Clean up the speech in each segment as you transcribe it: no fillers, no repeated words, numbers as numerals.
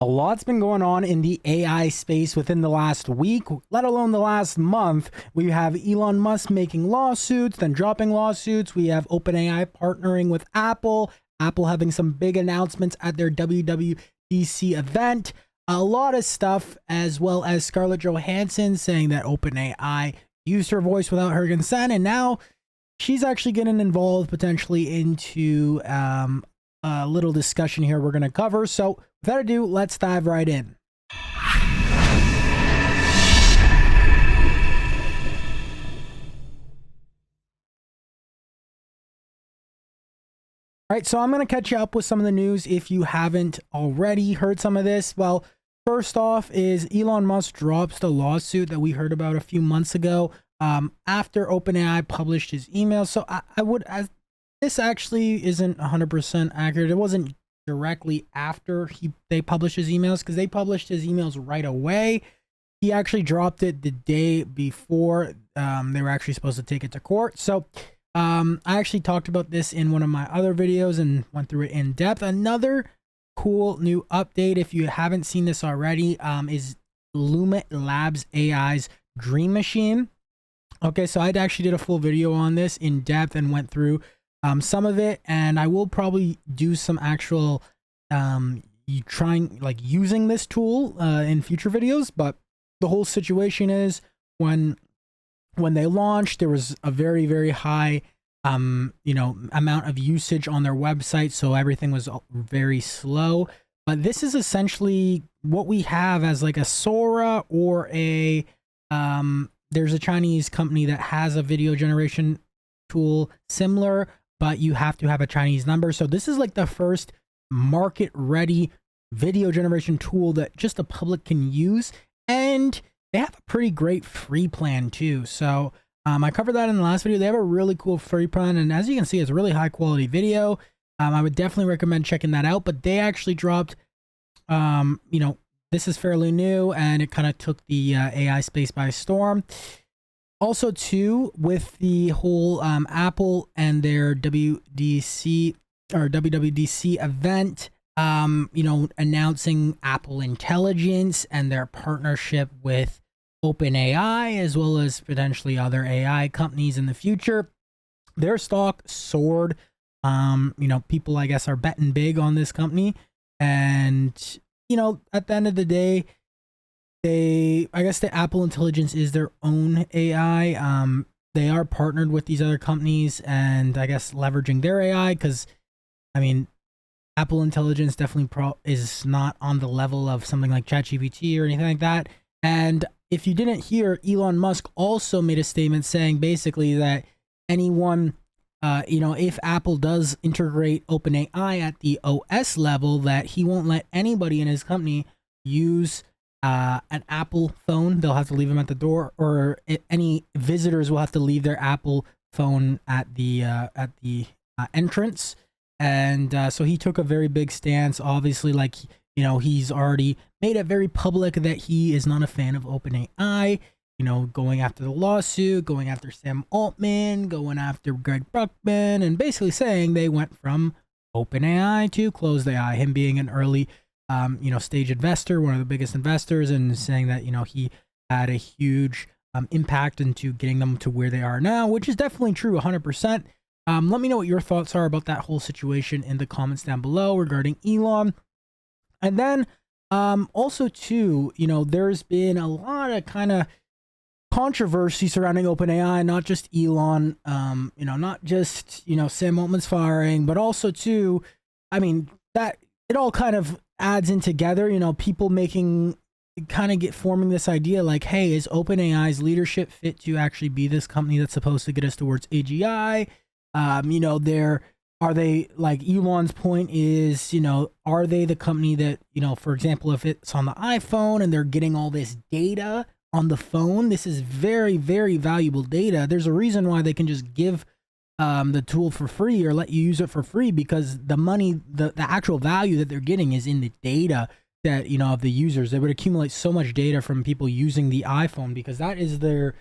A lot's been going on in the AI space within the last week, let alone the last month. We have Elon Musk making lawsuits, then dropping lawsuits. We have OpenAI partnering with Apple, Apple having some big announcements at their WWDC event. A lot of stuff, as well as Scarlett Johansson saying that OpenAI used her voice without her consent, and now she's actually getting involved potentially into a little discussion here we're going to cover. So without ado, let's dive right in. All right, so I'm going to catch you up with some of the news if you haven't already heard some of this. Well, first off is Elon Musk drops the lawsuit that we heard about a few months ago after OpenAI published his email. So this actually isn't 100% accurate. It wasn't directly after they published his emails, because they published his emails right away. He actually dropped it the day before they were actually supposed to take it to court. So I actually talked about this in one of my other videos and went through it in depth. Another cool new update, if you haven't seen this already, is Luma Labs AI's Dream Machine. Okay, so I actually did a full video on this in depth and went through some of it, and I will probably do some actual using this tool in future videos. But the whole situation is when they launched, there was a very, very high amount of usage on their website, so everything was very slow. But this is essentially what we have as like a Sora or a there's a Chinese company that has a video generation tool similar, but you have to have a Chinese number. So this is like the first market ready video generation tool that just the public can use, and they have a pretty great free plan too. So I covered that in the last video. They have a really cool free plan, and as you can see, it's really high quality video. I would definitely recommend checking that out. But they actually dropped this is fairly new, and it kind of took the AI space by storm. Also, too, with the whole Apple and their WWDC event, announcing Apple Intelligence and their partnership with OpenAI, as well as potentially other AI companies in the future, their stock soared. People, I guess, are betting big on this company, and at the end of the day, I guess the Apple Intelligence is their own AI. They are partnered with these other companies, and I guess leveraging their AI, because Apple Intelligence definitely is not on the level of something like ChatGPT or anything like that. And if you didn't hear, Elon Musk also made a statement saying basically that anyone, if Apple does integrate OpenAI at the OS level, that he won't let anybody in his company use an Apple phone. They'll have to leave them at the door, or any visitors will have to leave their Apple phone at the entrance. And so he took a very big stance. Obviously, he's already made it very public that he is not a fan of OpenAI. Going after the lawsuit, going after Sam Altman, going after Greg Brockman, and basically saying they went from OpenAI to close the eye. Him being an early stage investor, one of the biggest investors, and saying that he had a huge impact into getting them to where they are now, which is definitely true 100%. Let me know what your thoughts are about that whole situation in the comments down below regarding Elon. And then also too, there's been a lot of kind of controversy surrounding OpenAI, not just Elon, not just Sam Altman's firing, but also too, that it all kind of adds in together. People forming this idea like, hey, is OpenAI's leadership fit to actually be this company that's supposed to get us towards AGI? Are they, like Elon's point is, are they the company that, for example, if it's on the iPhone and they're getting all this data on the phone, this is very, very valuable data. There's a reason why they can just give the tool for free or let you use it for free, because the money, the actual value that they're getting is in the data that, of the users. They would accumulate so much data from people using the iPhone, because that is their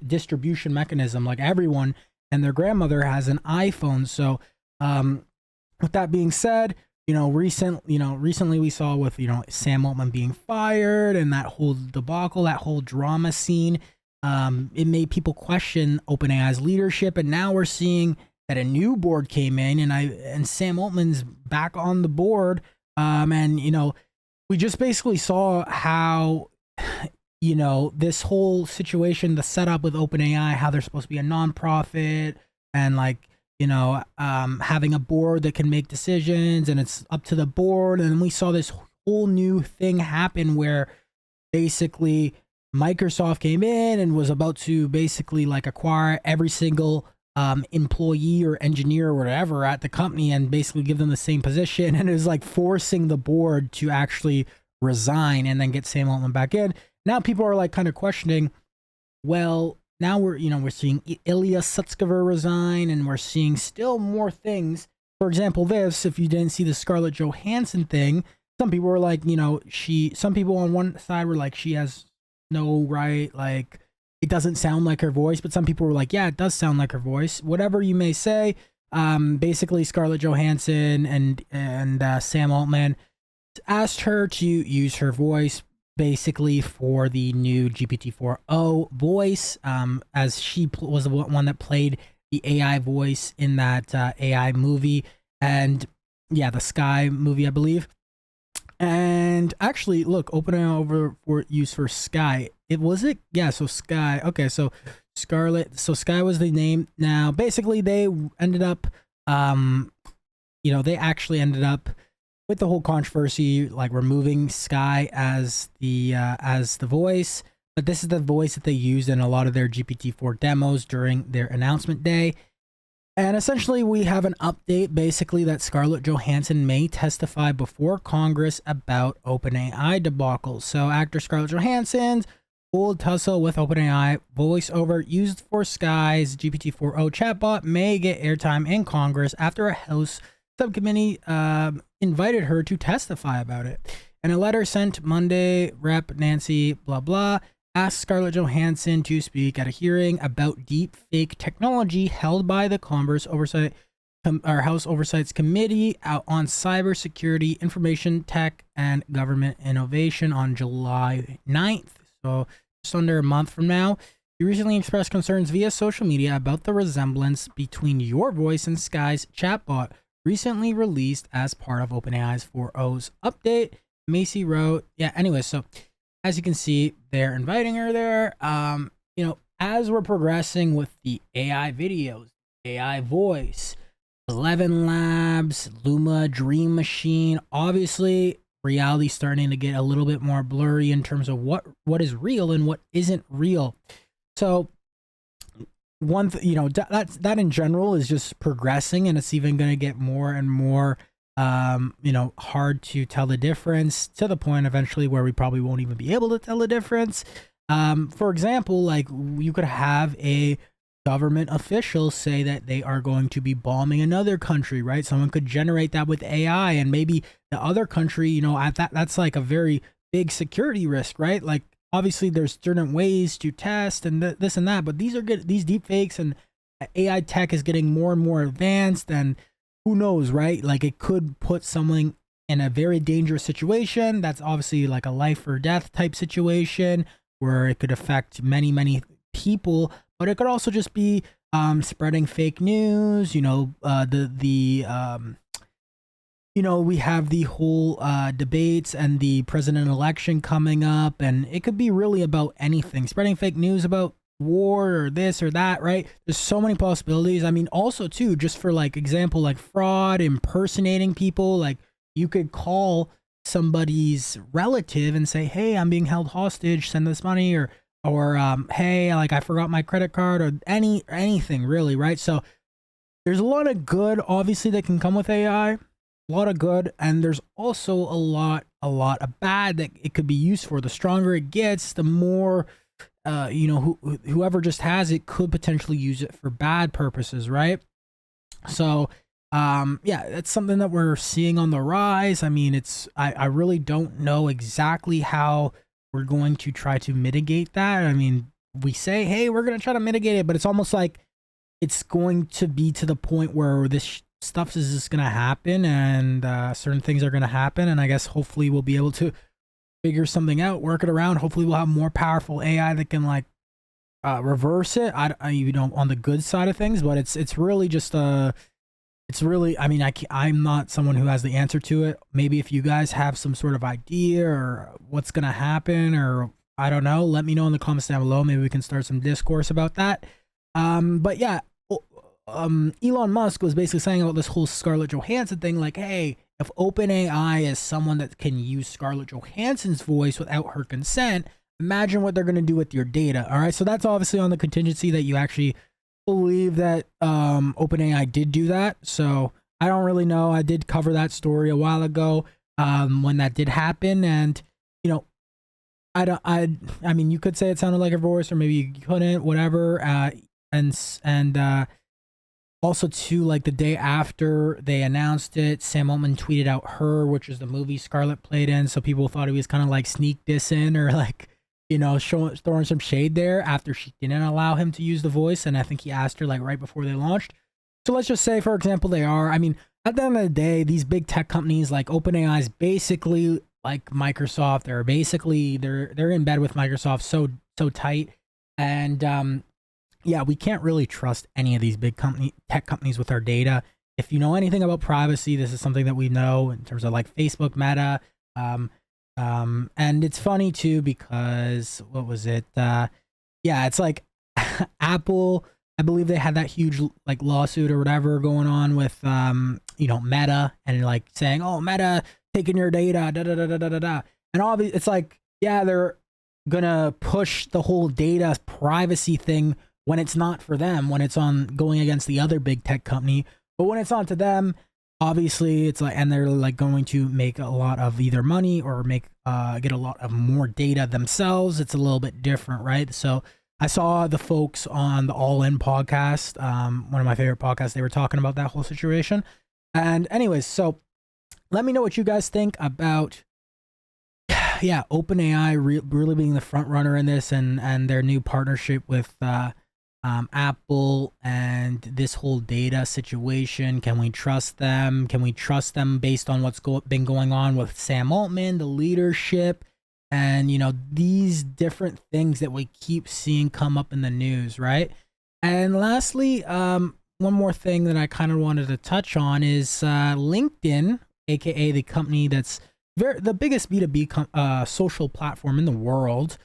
distribution mechanism. Like everyone and their grandmother has an iPhone. So with that being said, recently we saw with, Sam Altman being fired and that whole debacle, that whole drama scene. It made people question OpenAI's leadership, and now we're seeing that a new board came in, and Sam Altman's back on the board. And we just basically saw how, this whole situation, the setup with OpenAI, how they're supposed to be a nonprofit, and like, having a board that can make decisions, and it's up to the board. And we saw this whole new thing happen where basically Microsoft came in and was about to basically like acquire every single employee or engineer or whatever at the company and basically give them the same position. And it was like forcing the board to actually resign and then get Sam Altman back in. Now people are like kind of questioning, well, now we're seeing Ilya Sutskever resign, and we're seeing still more things. For example, if you didn't see the Scarlett Johansson thing, some people were like, some people on one side were like, she has no right, like it doesn't sound like her voice, but some people were like, yeah, it does sound like her voice. Whatever you may say, basically Scarlett Johansson and Sam Altman asked her to use her voice basically for the new GPT-4o voice, as she was the one that played the AI voice in that AI movie, and yeah, the Sky movie, I believe. And actually, look, OpenAI over for use for Sky. So Sky. Okay, so Scarlett. So Sky was the name. Now, basically, they ended up, they actually ended up with the whole controversy, like removing Sky as the voice. But this is the voice that they used in a lot of their GPT-4 demos during their announcement day. And essentially, we have an update, basically, that Scarlett Johansson may testify before Congress about OpenAI debacle. So, actor Scarlett Johansson's old tussle with OpenAI voiceover used for Sky's GPT-4o chatbot may get airtime in Congress after a House subcommittee invited her to testify about it. In a letter sent Monday, Rep. Nancy blah blah asked Scarlett Johansson to speak at a hearing about deep fake technology held by the House Oversight Committee on Cybersecurity, Information Tech, and Government Innovation on July 9th. So just under a month from now. You recently expressed concerns via social media about the resemblance between your voice and Sky's chatbot, recently released as part of OpenAI's 4.0's update. Macy wrote, so as you can see, they're inviting her there. As we're progressing with the AI videos, AI voice, 11 Labs, Luma, Dream Machine, obviously reality starting to get a little bit more blurry in terms of what is real and what isn't real. So that in general is just progressing, and it's even going to get more and more hard to tell the difference, to the point eventually where we probably won't even be able to tell the difference. For example, like you could have a government official say that they are going to be bombing another country, right? Someone could generate that with AI, and maybe the other country, that's like a very big security risk, right? Like obviously there's certain ways to test and this and that, but these deep fakes and AI tech is getting more and more advanced, and who knows, right? Like it could put someone in a very dangerous situation. That's obviously like a life or death type situation where it could affect many, many people, but it could also just be spreading fake news. We have the whole debates and the president election coming up, and it could be really about anything, spreading fake news about war or this or that, right? There's so many possibilities. I mean, also too, just for like example, like fraud, impersonating people, like you could call somebody's relative and say, hey, I'm being held hostage, send this money, or hey, like I forgot my credit card, or anything really, right? So there's a lot of good obviously that can come with AI, a lot of good, and there's also a lot of bad that it could be used for. The stronger it gets, the more whoever just has it could potentially use it for bad purposes, right? So that's something that we're seeing on the rise. I mean, I really don't know exactly how we're going to try to mitigate that. I mean, we say, hey, we're going to try to mitigate it, but it's almost like it's going to be to the point where this stuff is just gonna happen, and certain things are gonna happen, and I guess hopefully we'll be able to figure something out, work it around. Hopefully we'll have more powerful AI that can like reverse it. You know, on the good side of things, but it's really just it's really, I mean, I'm not someone who has the answer to it. Maybe if you guys have some sort of idea or what's gonna happen, or I don't know, let me know in the comments down below. Maybe we can start some discourse about that. But yeah, Elon Musk was basically saying about this whole Scarlett Johansson thing, like, hey, if OpenAI is someone that can use Scarlett Johansson's voice without her consent, imagine what they're going to do with your data. All right, so that's obviously on the contingency that you actually believe that OpenAI did do that. So I don't really know. I did cover that story a while ago when that did happen, and you know, I mean, you could say it sounded like her voice, or maybe you couldn't, whatever. And also too, like the day after they announced it, Sam Altman tweeted out Her, which is the movie Scarlett played in. So people thought he was kind of like sneak dissing, or like, you know, throwing some shade there after she didn't allow him to use the voice. And I think he asked her like right before they launched. So let's just say, for example, they are. I mean, at the end of the day, these big tech companies like OpenAI is basically like Microsoft. They're basically they're in bed with Microsoft so tight. And yeah, we can't really trust any of these big tech companies with our data. If you know anything about privacy, this is something that we know in terms of like Facebook, Meta. And it's funny too, because what was it? Yeah, it's like Apple, I believe they had that huge like lawsuit or whatever going on with, you know, Meta, and like saying, oh, Meta taking your data, da da da da da da da. And obviously it's like, yeah, they're gonna push the whole data privacy thing when it's not for them, when it's on going against the other big tech company. But when it's on to them, obviously it's like, and they're like going to make a lot of either money or make get a lot of more data themselves. It's a little bit different, right? So I saw the folks on the All In podcast, one of my favorite podcasts, they were talking about that whole situation. And anyways, so let me know what you guys think about, yeah, OpenAI really being the front runner in this, and their new partnership with Apple, and this whole data situation. Can we trust them? Can we trust them based on what's been going on with Sam Altman, the leadership, and you know, these different things that we keep seeing come up in the news, right? And lastly, one more thing that I kind of wanted to touch on is LinkedIn, aka the company that's the biggest B2B social platform in the world.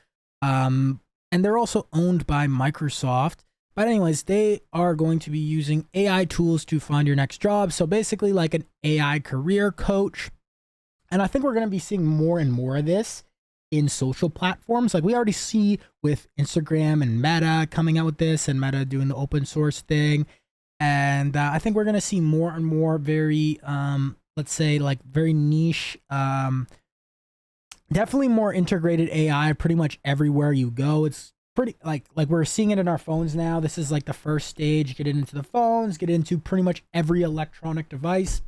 And they're also owned by Microsoft. But anyways, they are going to be using AI tools to find your next job. So basically like an AI career coach. And I think we're going to be seeing more and more of this in social platforms. Like we already see with Instagram and Meta coming out with this, and Meta doing the open source thing. And I think we're going to see more and more very, let's say like very niche, definitely more integrated AI pretty much everywhere you go. It's pretty like we're seeing it in our phones now. This is like the first stage. Get it into the phones, get into pretty much every electronic device.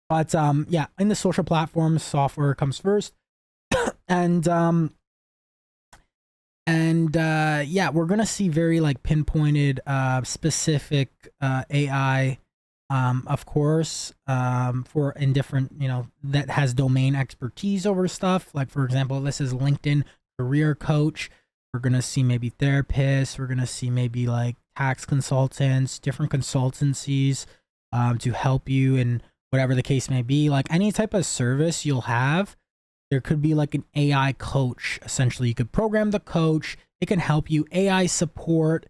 But yeah, in the social platforms, software comes first. And yeah, we're gonna see very like pinpointed specific AI, of course, for in different, you know, that has domain expertise over stuff. Like for example, this is LinkedIn career coach. We're gonna see maybe therapists. We're gonna see maybe like tax consultants, different consultancies to help you in whatever the case may be. Like any type of service you'll have, there could be like an AI coach. Essentially, you could program the coach. It can help you. AI support.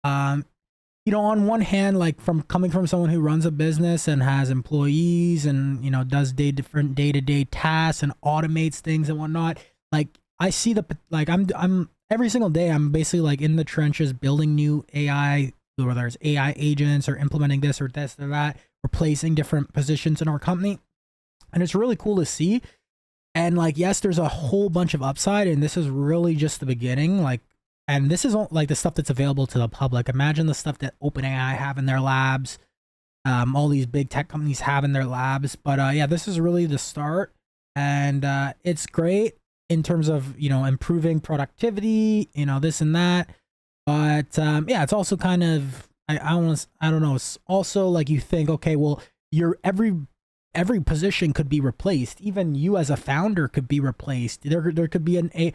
You know, on one hand, like coming from someone who runs a business and has employees and, you know, does different day-to-day tasks and automates things and whatnot. Like I see I'm every single day, I'm basically like in the trenches building new AI, whether it's AI agents or implementing this or this or that, replacing different positions in our company. And it's really cool to see. And like, yes, there's a whole bunch of upside, and this is really just the beginning. Like, and this is like the stuff that's available to the public. Imagine the stuff that OpenAI have in their labs, all these big tech companies have in their labs. But yeah, this is really the start, and it's great in terms of, you know, improving productivity, you know, this and that. But yeah, it's also kind of, I don't know. It's also like you think, okay, well, your every position could be replaced. Even you as a founder could be replaced. There could be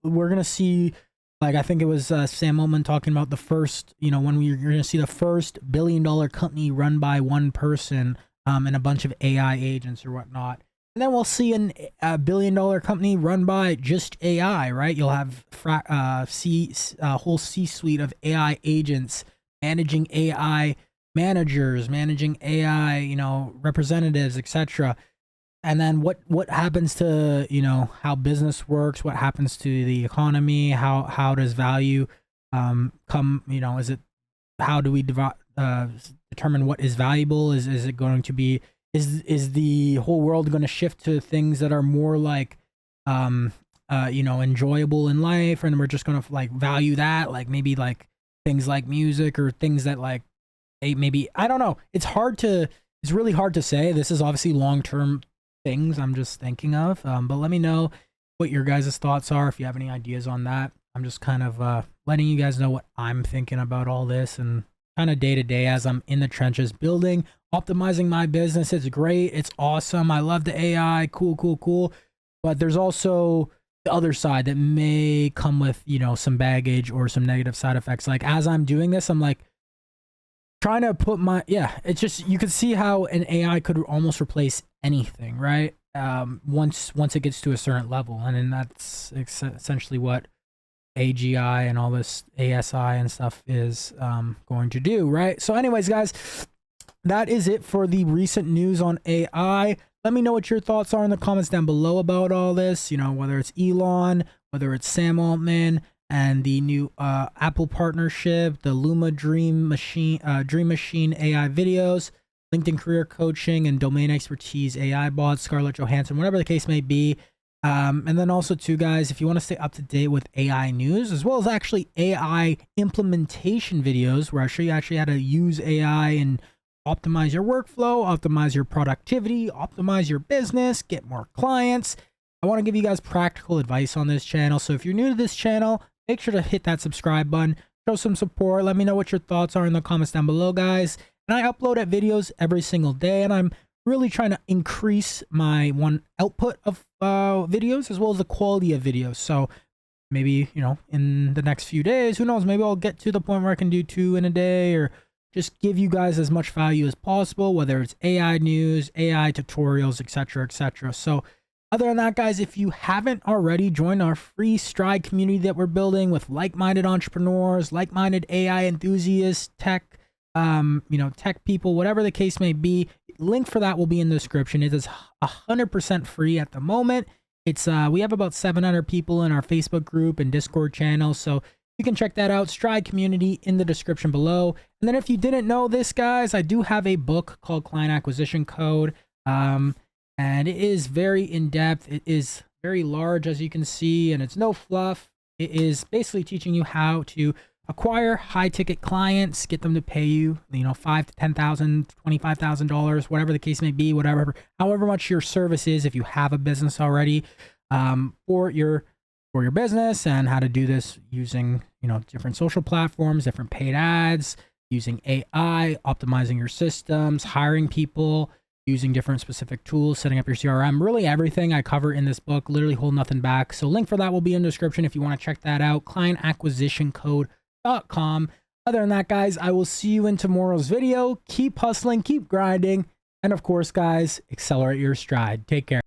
we're gonna see, like I think it was Sam Altman talking about the first, when you're gonna see the first billion-dollar company run by one person, and a bunch of AI agents or whatnot. And then we'll see a billion-dollar company run by just AI, right? You'll have whole C-suite of AI agents managing AI managers, managing AI, representatives, etc. And then what happens to, how business works? What happens to the economy? How does value come? Is it, how do we determine what is valuable? Is it going to be, is the whole world going to shift to things that are more like enjoyable in life, and we're just going to like value that, like maybe like things like music or things that like maybe, I don't know. It's really hard to say. This is obviously long-term things I'm just thinking of, but let me know what your guys' thoughts are if you have any ideas on that. I'm just kind of letting you guys know what I'm thinking about all this, and kind of day to day as I'm in the trenches building, optimizing my business. It's great. It's awesome. I love the AI. Cool. But there's also the other side that may come with, some baggage or some negative side effects. Like as I'm doing this, I'm like trying to put it's just, you could see how an AI could almost replace anything, right? Once it gets to a certain level. And then that's essentially what AGI and all this ASI and stuff is going to do, right? So anyways, guys, that is it for the recent news on AI. Let me know what your thoughts are in the comments down below about all this, whether it's Elon, whether it's Sam Altman and the new Apple partnership, the Luma Dream Machine AI videos, LinkedIn career coaching and domain expertise AI bots, Scarlett Johansson, whatever the case may be. And then also too, guys, if you want to stay up to date with AI news, as well as actually AI implementation videos where I show you actually how to use AI and optimize your workflow, optimize your productivity, optimize your business, get more clients. I want to give you guys practical advice on this channel. So if you're new to this channel, make sure to hit that subscribe button, show some support. Let me know what your thoughts are in the comments down below, guys. And I upload videos every single day, and I'm really trying to increase my output of videos as well as the quality of videos. So maybe, in the next few days, who knows, maybe I'll get to the point where I can do 2 in a day, or just give you guys as much value as possible, whether it's AI news, AI tutorials, etc., etc. So other than that, guys, if you haven't already, join our free Stride community that we're building with like-minded entrepreneurs, like-minded AI enthusiasts, tech people, whatever the case may be. Link for that will be in the description. It is 100% free at the moment. It's we have about 700 people in our Facebook group and Discord channel, so you can check that out. Stride community in the description below. And then if you didn't know this, guys, I do have a book called Client Acquisition Code, and it is very in-depth. It is very large, as you can see, and it's no fluff. It is basically teaching you how to acquire high-ticket clients, get them to pay you, $5,000 to $10,000, $25,000, whatever the case may be, however much your service is, if you have a business already, for your business, and how to do this using, different social platforms, different paid ads, using AI, optimizing your systems, hiring people, using different specific tools, setting up your CRM, really everything I cover in this book, literally hold nothing back. So link for that will be in the description if you want to check that out, clientacquisitioncode.com. Other than that, guys, I will see you in tomorrow's video. Keep hustling, keep grinding, and of course, guys, accelerate your stride. Take care.